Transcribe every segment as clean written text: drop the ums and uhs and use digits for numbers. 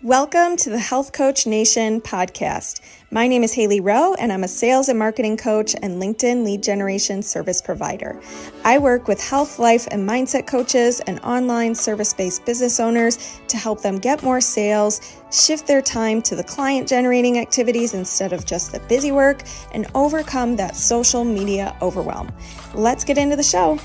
Welcome to the Health Coach Nation podcast. My name is Hailey Rowe, and I'm a sales and marketing coach and LinkedIn lead generation service provider. I work with health, life, and mindset coaches and online service-based business owners to help them get more sales, shift their time to the client-generating activities instead of just the busy work, and overcome that social media overwhelm. Let's get into the show.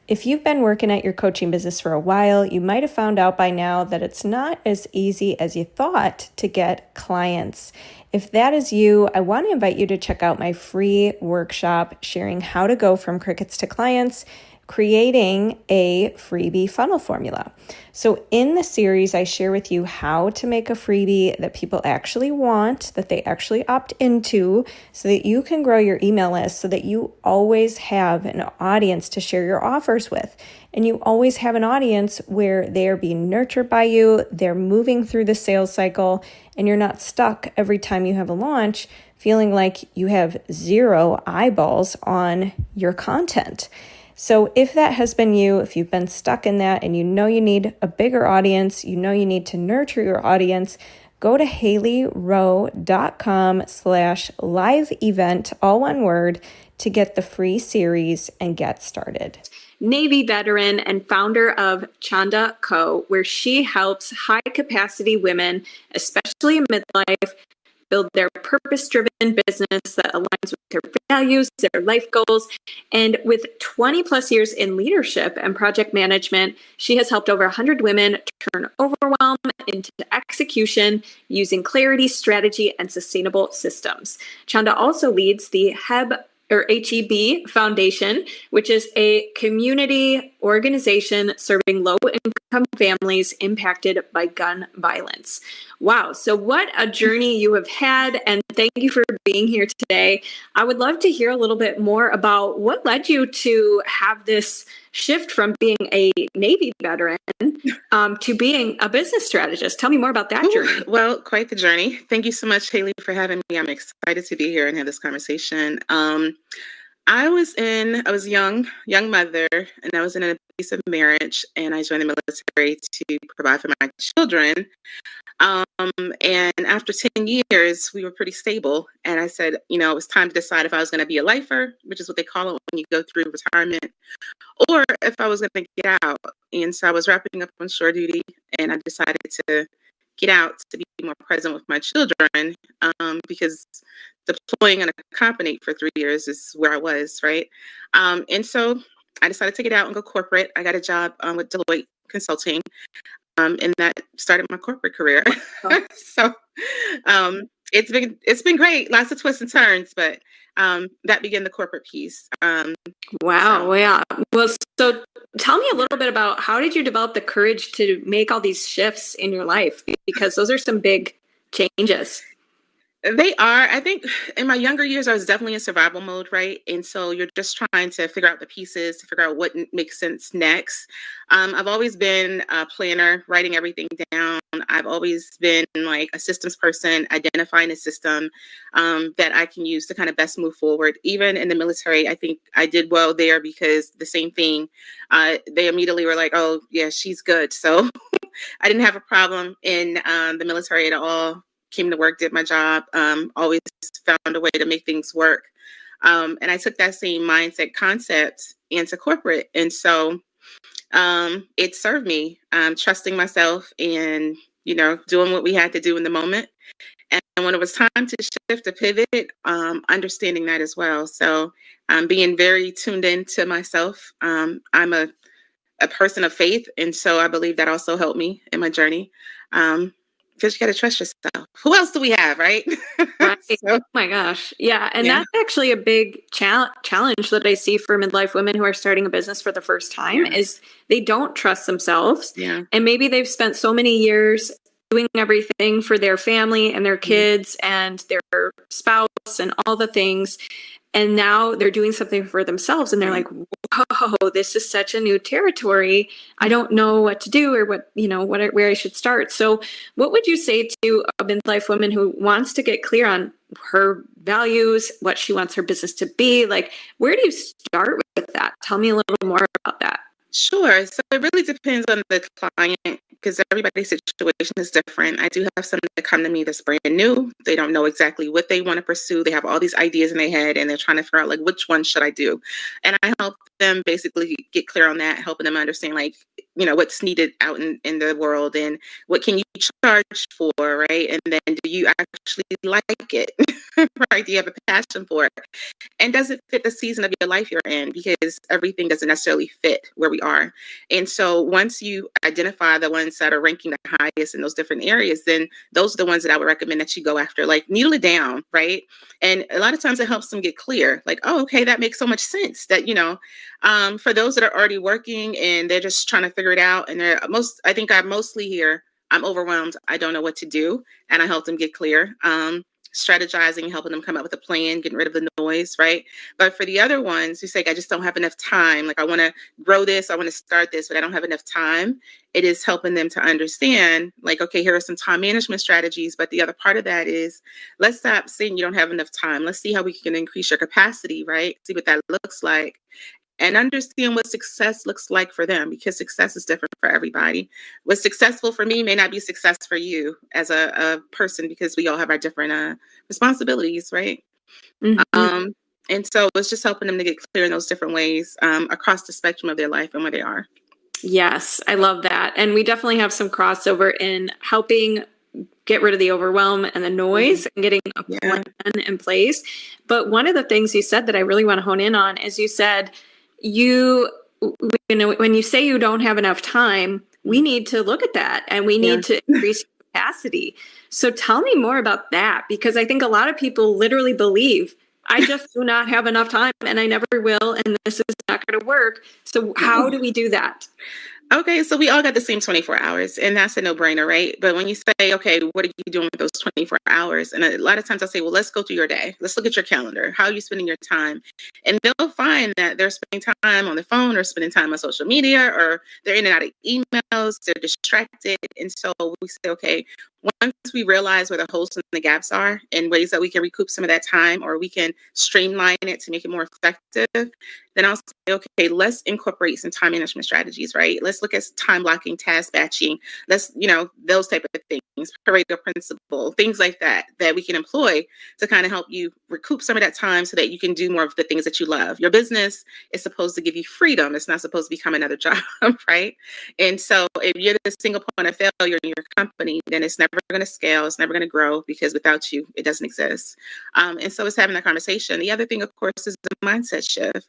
If you've been working at your coaching business for a while, you might have found out by now that it's not as easy as you thought to get clients. If that is you, I want to invite you to check out my free workshop sharing how to go from crickets to clients, creating a freebie funnel formula. So in the series, I share with you how to make a freebie that people actually want, that they actually opt into, so that you can grow your email list, so that you always have an audience to share your offers with. And you always have an audience where they're being nurtured by you, they're moving through the sales cycle, and you're not stuck every time you have a launch feeling like you have zero eyeballs on your content. So if that has been you, if you've been stuck in that and you know you need a bigger audience, you know you need to nurture your audience, go to haileyrowe.com/live event, all one word, to get the free series and get started. Navy veteran and founder of Chanda Co., where she helps high capacity women, especially in midlife, build their purpose-driven business that aligns with their values, their life goals. And with 20 plus years in leadership and project management, she has helped over 100 women turn overwhelm into execution using clarity, strategy, and sustainable systems. Chanda also leads the HEB Foundation, which is a community organization serving low-income families impacted by gun violence. Wow. So what a journey you have had, and thank you for being here today. I would love to hear a little bit more about what led you to have this shift from being a Navy veteran to being a business strategist. Tell me more about that journey. Well, quite the journey. Thank you so much, Hailey, for having me. I'm excited to be here and have this conversation. I was a young mother, and I was in an abusive marriage, and I joined the military to provide for my children. And after 10 years, we were pretty stable. And I said, it was time to decide if I was going to be a lifer, which is what they call it when you go through retirement, or if I was going to get out. And so I was wrapping up on shore duty, and I decided to get out to be more present with my children, because deploying on a company for 3 years is where I was, right? And so I decided to get out and go corporate. I got a job with Deloitte Consulting, and that started my corporate career. So it's been great, lots of twists and turns, but that began the corporate piece. Wow. Yeah. Well, so tell me a little bit about how did you develop the courage to make all these shifts in your life? Because those are some big changes. They are. I think in my younger years, I was definitely in survival mode, right? And so you're just trying to figure out the pieces, to figure out what makes sense next. I've always been a planner, writing everything down. I've always been like a systems person, identifying a system that I can use to kind of best move forward. Even in the military, I think I did well there because the same thing, they immediately were like, oh, yeah, she's good. So I didn't have a problem in the military at all. Came to work, did my job, always found a way to make things work. And I took that same mindset concept into corporate. And so it served me, trusting myself and, doing what we had to do in the moment. And when it was time to shift, to pivot, understanding that as well. So being very tuned into myself. I'm a person of faith. And so I believe that also helped me in my journey. Because you got to trust yourself. Who else do we have, right? Right. Oh my gosh. Yeah. And that's actually a big challenge that I see for midlife women who are starting a business for the first time is they don't trust themselves. Yeah. And maybe they've spent so many years doing everything for their family and their kids and their spouse and all the things. And now they're doing something for themselves and they're like, whoa, this is such a new territory. I don't know what to do or where I should start. So what would you say to a midlife woman who wants to get clear on her values, what she wants her business to be? Like, where do you start with that? Tell me a little more about that. Sure. So it really depends on the client because everybody's situation is different. I do have some that come to me that's brand new. They don't know exactly what they want to pursue. They have all these ideas in their head and they're trying to figure out like which one should I do. And I help them basically get clear on that, helping them understand like, what's needed out in the world and what can you charge for, right? And then do you actually like it? Right? Do you have a passion for it? And does it fit the season of your life you're in? Because everything doesn't necessarily fit where we are. And so once you identify the ones that are ranking the highest in those different areas, then those are the ones that I would recommend that you go after, like needle it down, right? And a lot of times it helps them get clear, like, oh, okay, that makes so much sense that, for those that are already working and they're just trying to figure it out. And I think I mostly hear, I'm overwhelmed. I don't know what to do. And I help them get clear. Strategizing, helping them come up with a plan, getting rid of the noise, right? But for the other ones who say, I just don't have enough time, like I want to grow this, I want to start this, but I don't have enough time, it is helping them to understand, like, okay, here are some time management strategies. But the other part of that is, let's stop saying you don't have enough time. Let's see how we can increase your capacity, right? See what that looks like. And understand what success looks like for them, because success is different for everybody. What's successful for me may not be success for you as a person, because we all have our different responsibilities, right? Mm-hmm. And so it's just helping them to get clear in those different ways across the spectrum of their life and where they are. Yes, I love that. And we definitely have some crossover in helping get rid of the overwhelm and the noise and getting a plan in place. But one of the things you said that I really want to hone in on is you said, when you say you don't have enough time, we need to look at that and we need to increase capacity. So tell me more about that, because I think a lot of people literally believe, I just do not have enough time and I never will, and this is not going to work. So how do we do that? Okay, so we all got the same 24 hours, and that's a no-brainer, right? But when you say, okay, what are you doing with those 24 hours? And a lot of times I'll say, well, let's go through your day. Let's look at your calendar. How are you spending your time? And they'll find that they're spending time on the phone or spending time on social media, or they're in and out of emails, they're distracted. And so we say, okay, once we realize where the holes and the gaps are and ways that we can recoup some of that time, or we can streamline it to make it more effective, then I'll say, okay, let's incorporate some time management strategies, right? Let's look at time blocking, task batching. Let's, those type of things, Pareto principle, things like that we can employ to kind of help you recoup some of that time so that you can do more of the things that you love. Your business is supposed to give you freedom. It's not supposed to become another job, right? And so if you're the single point of failure in your company, then it's never going to scale. It's never going to grow, because without you, it doesn't exist. And so it's having that conversation. The other thing, of course, is the mindset shift.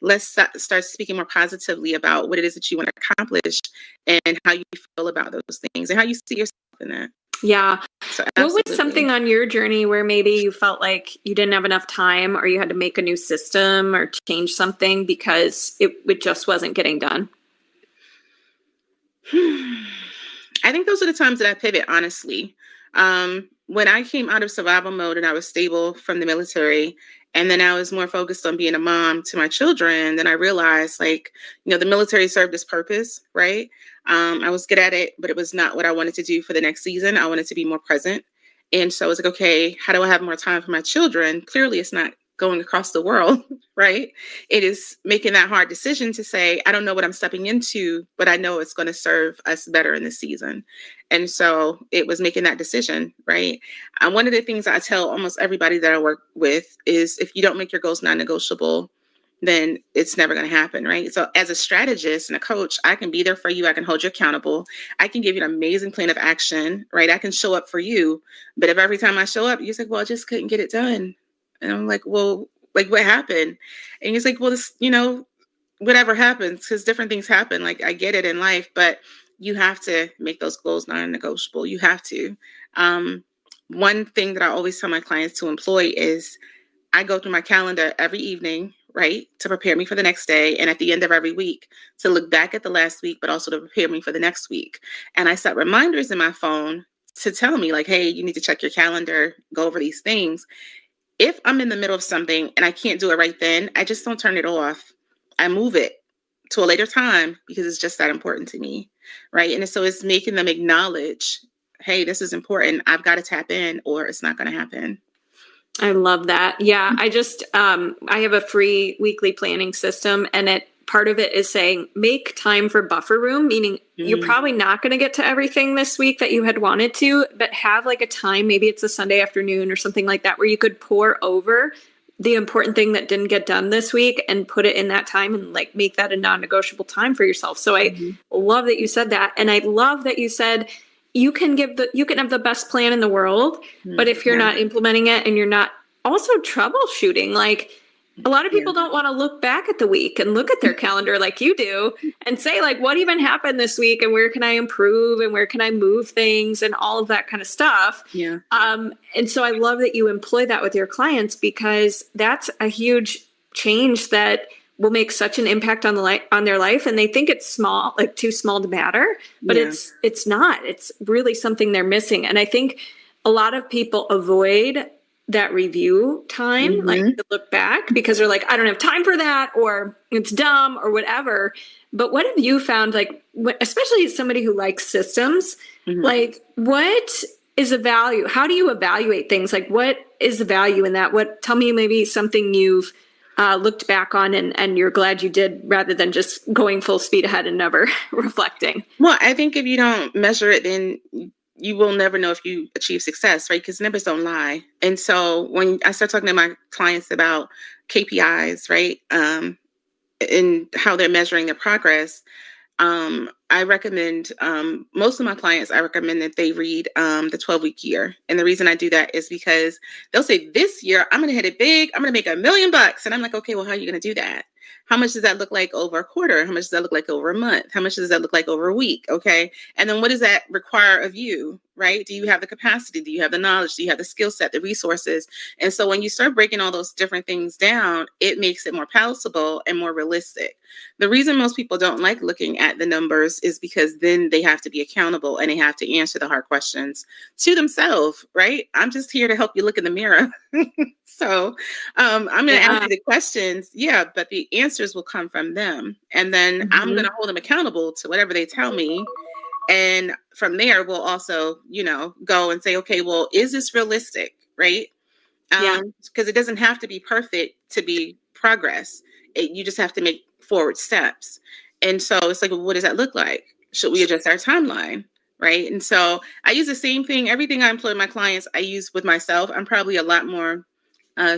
Let's start speaking more positively about what it is that you want to accomplish and how you feel about those things and how you see yourself in that. Yeah. So what was something on your journey where maybe you felt like you didn't have enough time, or you had to make a new system or change something because it just wasn't getting done? I think those are the times that I pivot, honestly. When I came out of survival mode and I was stable from the military, and then I was more focused on being a mom to my children, then I realized, like, the military served its purpose, right? I was good at it, but it was not what I wanted to do for the next season. I wanted to be more present. And so I was like, okay, how do I have more time for my children? Clearly, it's not going across the world, right? It is making that hard decision to say, I don't know what I'm stepping into, but I know it's going to serve us better in this season. And so it was making that decision, right? One of the things I tell almost everybody that I work with is, if you don't make your goals non-negotiable, then it's never going to happen, right? So as a strategist and a coach, I can be there for you. I can hold you accountable. I can give you an amazing plan of action, right? I can show up for you. But if every time I show up, you're like, well, I just couldn't get it done. And I'm like, well, like, what happened? And he's like, well, this, whatever happens, because different things happen. Like, I get it in life, but you have to make those goals non-negotiable. You have to. One thing that I always tell my clients to employ is, I go through my calendar every evening, right, to prepare me for the next day. And at the end of every week, to look back at the last week, but also to prepare me for the next week. And I set reminders in my phone to tell me, like, hey, you need to check your calendar, go over these things. If I'm in the middle of something and I can't do it right then, I just don't turn it off. I move it to a later time, because it's just that important to me, right? And so it's making them acknowledge, hey, this is important. I've got to tap in, or it's not going to happen. I love that. Yeah, I have a free weekly planning system, and part of it is saying make time for buffer room, meaning you're probably not going to get to everything this week that you had wanted to, but have like a time, maybe it's a Sunday afternoon or something like that, where you could pour over the important thing that didn't get done this week and put it in that time and like make that a non-negotiable time for yourself. So I love that you said that. And I love that you said you can have the best plan in the world, but if you're not implementing it and you're not also troubleshooting, like a lot of people don't want to look back at the week and look at their calendar like you do and say like, what even happened this week and where can I improve and where can I move things and all of that kind of stuff. Yeah. And so I love that you employ that with your clients, because that's a huge change that will make such an impact on their life. And they think it's small, like too small to matter, but it's not. It's really something they're missing. And I think a lot of people avoid that review time, like to look back, because they're like, I don't have time for that, or it's dumb or whatever. But what have you found, like, especially as somebody who likes systems, like what is the value? How do you evaluate things? Like, what is the value in that? Tell me maybe something you've looked back on and you're glad you did, rather than just going full speed ahead and never reflecting. Well, I think if you don't measure it, then you will never know if you achieve success, right? Because numbers don't lie. And so when I start talking to my clients about KPIs, right, and how they're measuring their progress, I recommend, most of my clients, I recommend that they read the 12-week year. And the reason I do that is because they'll say, this year, I'm going to hit it big. I'm going to make $1 million. And I'm like, okay, well, how are you going to do that? How much does that look like over a quarter? How much does that look like over a month? How much does that look like over a week? Okay. And then what does that require of you, right? Do you have the capacity? Do you have the knowledge? Do you have the skill set, the resources? And so when you start breaking all those different things down, it makes it more palatable and more realistic. The reason most people don't like looking at the numbers is because then they have to be accountable and they have to answer the hard questions to themselves, right? I'm just here to help you look in the mirror. So I'm going to answer the questions, but the answers will come from them. And then I'm going to hold them accountable to whatever they tell me. And from there, we'll also, go and say, okay, well, is this realistic, right? Because it doesn't have to be perfect to be progress. You just have to make forward steps. And so it's like, well, what does that look like? Should we adjust our timeline? Right. And so I use the same thing. Everything I employ my clients, I use with myself. I'm probably a lot more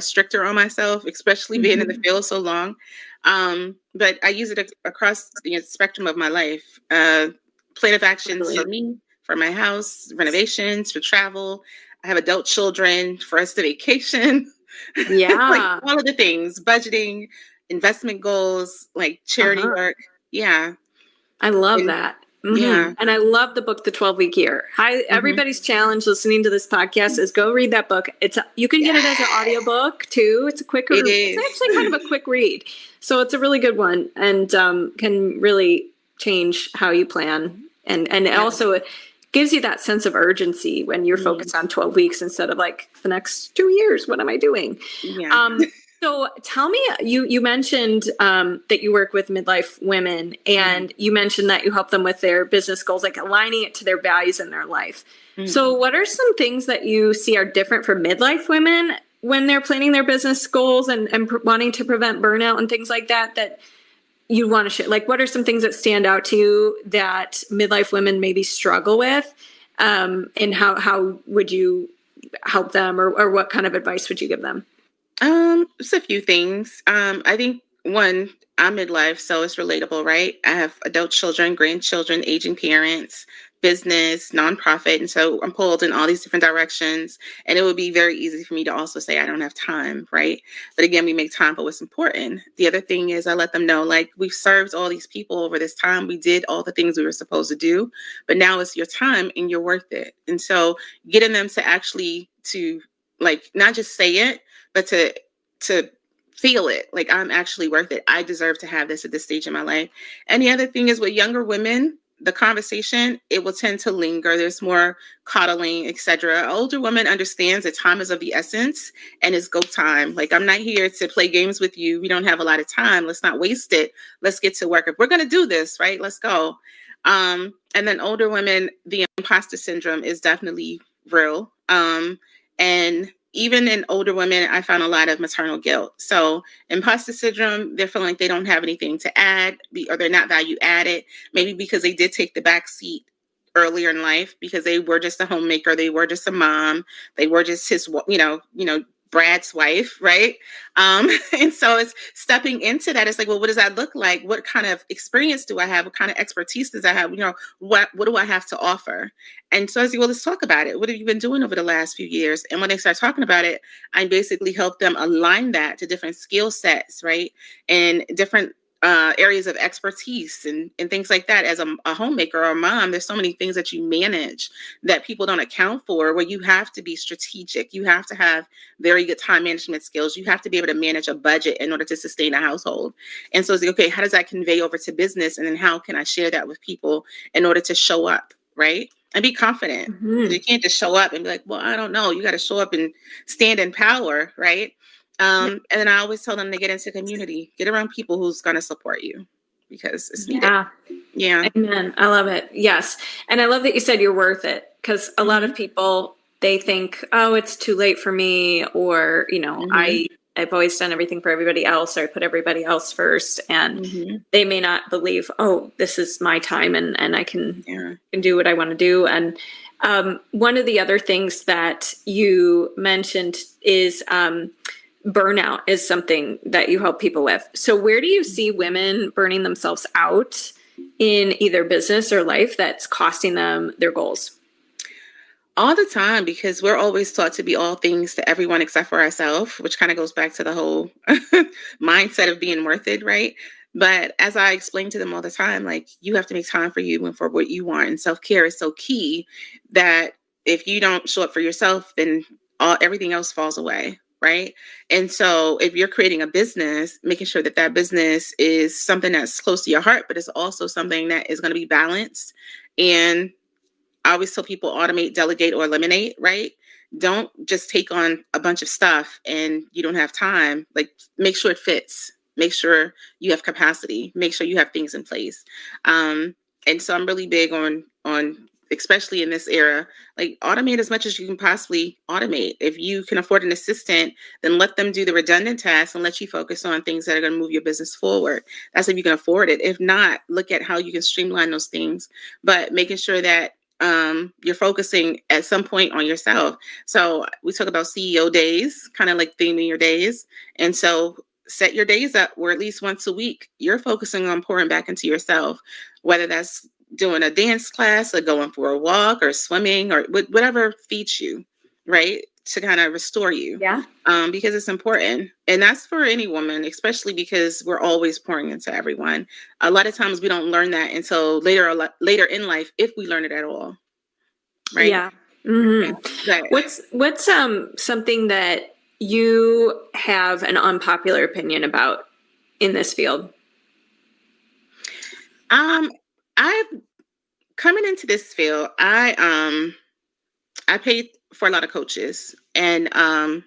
stricter on myself, especially being in the field so long. But I use it across the spectrum of my life. Plan of actions for me, for my house, renovations, for travel. I have adult children, for us to vacation. Like all of the things, budgeting, investment goals, like charity work. Yeah. I love that. Yeah. And I love the book, The 12-Week Year. Everybody's challenge listening to this podcast is go read that book. You can get it as an audiobook too. It's it's actually kind of a quick read. So it's a really good one and can really change how you plan. And it also gives you that sense of urgency when you're focused on 12 weeks instead of like the next 2 years. What am I doing? Yeah. So tell me, you mentioned that you work with midlife women and you mentioned that you help them with their business goals, like aligning it to their values in their life. So what are some things that you see are different for midlife women when they're planning their business goals and wanting to prevent burnout and things like that, that you want to share? Like, what are some things that stand out to you that midlife women maybe struggle with? And how would you help them, or what kind of advice would you give them? Just a few things. I think one, I'm midlife, so it's relatable, right? I have adult children, grandchildren, aging parents, business, nonprofit. And so I'm pulled in all these different directions. And it would be very easy for me to also say, I don't have time, right? But again, we make time for what's important. The other thing is I let them know, like, we've served all these people over this time. We did all the things we were supposed to do, but now it's your time and you're worth it. And so getting them to actually to like, not just say it, but to feel it, like I'm actually worth it. I deserve to have this at this stage in my life. And the other thing is with younger women, the conversation, it will tend to linger. There's more coddling, etc. Older woman understands that time is of the essence and it's go time. Like, I'm not here to play games with you. We don't have a lot of time. Let's not waste it. Let's get to work. If we're going to do this, right, let's go. And then older women, the imposter syndrome is definitely real. And even in older women, I found a lot of maternal guilt. So imposter syndrome, they're feeling like they don't have anything to add, or they're not value added, maybe because they did take the back seat earlier in life because they were just a homemaker, they were just a mom, they were just his, Brad's wife, right? And so it's stepping into that. It's like, well, what does that look like? What kind of experience do I have? What kind of expertise does I have? What do I have to offer? And so I say, well, let's talk about it. What have you been doing over the last few years? And when they start talking about it, I basically help them align that to different skill sets, right? And different areas of expertise and things like that. As a homemaker or a mom, there's so many things that you manage that people don't account for, where you have to be strategic. You have to have very good time management skills. You have to be able to manage a budget in order to sustain a household. And so it's like, okay, how does that convey over to business? And then how can I share that with people in order to show up, right? And be confident. Mm-hmm. You can't just show up and be like, well, I don't know. You got to show up and stand in power, right? And then I always tell them to get into community, get around people who's going to support you, because it's needed. Yeah. Amen. I love it. Yes. And I love that you said you're worth it, because a lot of people, they think, oh, it's too late for me. Or, I've always done everything for everybody else, or I put everybody else first. And they may not believe, oh, this is my time and I can do what I want to do. And one of the other things that you mentioned is burnout is something that you help people with. So where do you see women burning themselves out in either business or life that's costing them their goals? All the time, because we're always taught to be all things to everyone except for ourselves, which kind of goes back to the whole mindset of being worth it, right? But as I explain to them all the time, like, you have to make time for you and for what you want. And self-care is so key that if you don't show up for yourself, then everything else falls away. Right. And so if you're creating a business, making sure that that business is something that's close to your heart, but it's also something that is going to be balanced. And I always tell people, automate, delegate, or eliminate, right? Don't just take on a bunch of stuff and you don't have time. Like, make sure it fits. Make sure you have capacity. Make sure you have things in place. And so I'm really big on especially in this era, like, automate as much as you can possibly automate. If you can afford an assistant, then let them do the redundant tasks and let you focus on things that are going to move your business forward. That's if you can afford it. If not, look at how you can streamline those things, but making sure that you're focusing at some point on yourself. So we talk about CEO days, kind of like theming your days. And so set your days up where at least once a week, you're focusing on pouring back into yourself, whether that's doing a dance class or going for a walk or swimming or whatever feeds you, right? To kind of restore you. Yeah. Because it's important. And that's for any woman, especially because we're always pouring into everyone. A lot of times we don't learn that until later in life, if we learn it at all. Right. Yeah. Mm-hmm. But What's something that you have an unpopular opinion about in this field? Coming into this field, I paid for a lot of coaches, and I've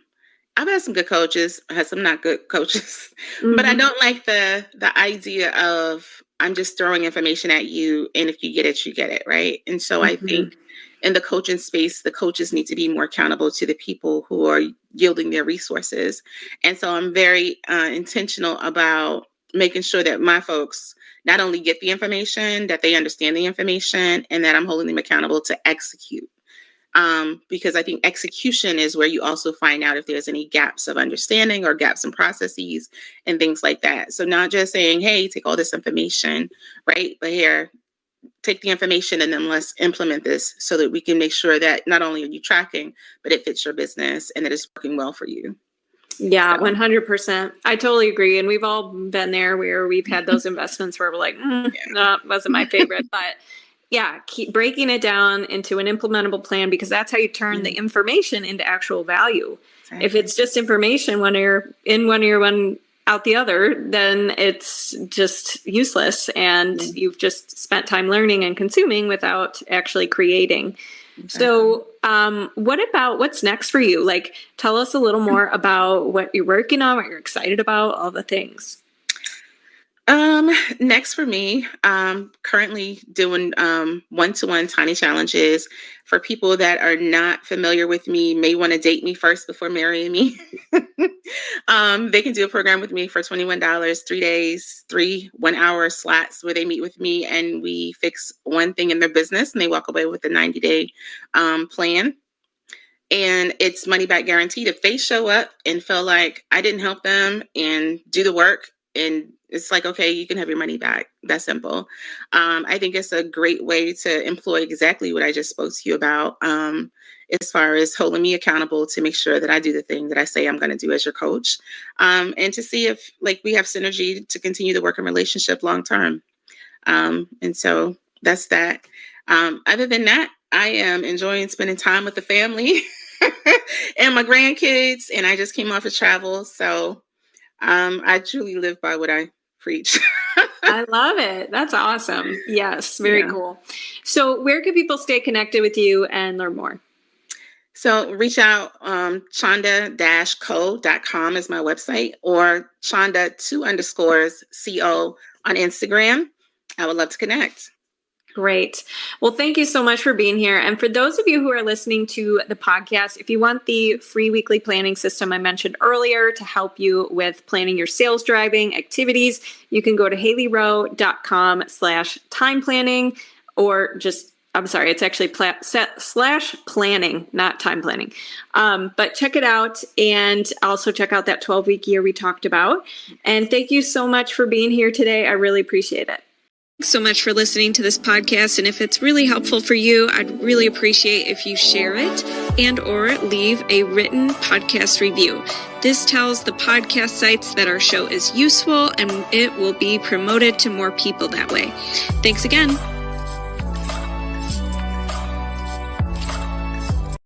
had some good coaches, I had some not good coaches, but I don't like the idea of, I'm just throwing information at you, and if you get it, right? And so I think in the coaching space, the coaches need to be more accountable to the people who are yielding their resources. And so I'm very intentional about making sure that my folks not only get the information, that they understand the information, and that I'm holding them accountable to execute. Because I think execution is where you also find out if there's any gaps of understanding or gaps in processes and things like that. So not just saying, hey, take all this information, right? But here, take the information and then let's implement this so that we can make sure that not only are you tracking, but it fits your business and it is working well for you. Yeah, 100%. I totally agree. And we've all been there where we've had those investments where we're like, no, wasn't my favorite. But yeah, keep breaking it down into an implementable plan, because that's how you turn the information into actual value. Exactly. If it's just information, one ear in one ear, one out the other, then it's just useless. And you've just spent time learning and consuming without actually creating. Exactly. So what's next for you? Like, tell us a little more about what you're working on, what you're excited about, all the things. Next for me, currently doing one-to-one tiny challenges for people that are not familiar with me, may want to date me first before marrying me. They can do a program with me for $21, 3 days, 3 1-hour slots where they meet with me and we fix one thing in their business and they walk away with a 90-day plan. And it's money back guaranteed. If they show up and feel like I didn't help them and do the work, and it's like, okay, you can have your money back. That's simple. I think it's a great way to employ exactly what I just spoke to you about, as far as holding me accountable to make sure that I do the thing that I say I'm going to do as your coach, and to see if like we have synergy to continue the working relationship long term. And so that's that. Other than that, I am enjoying spending time with the family and my grandkids, and I just came off of travel. So I truly live by what I preach. I love it. That's awesome. Yes, very cool. So where can people stay connected with you and learn more? So reach out, chanda-co.com is my website, or chanda2_co on Instagram. I would love to connect. Great. Well, thank you so much for being here. And for those of you who are listening to the podcast, if you want the free weekly planning system I mentioned earlier to help you with planning your sales driving activities, you can go to haileyrowe.com/time planning, or just, I'm sorry, it's actually /planning, not time planning. But check it out, and also check out that 12-week year we talked about. And thank you so much for being here today. I really appreciate it. Thanks so much for listening to this podcast. And if it's really helpful for you, I'd really appreciate if you share it and or leave a written podcast review. This tells the podcast sites that our show is useful and it will be promoted to more people that way. Thanks again.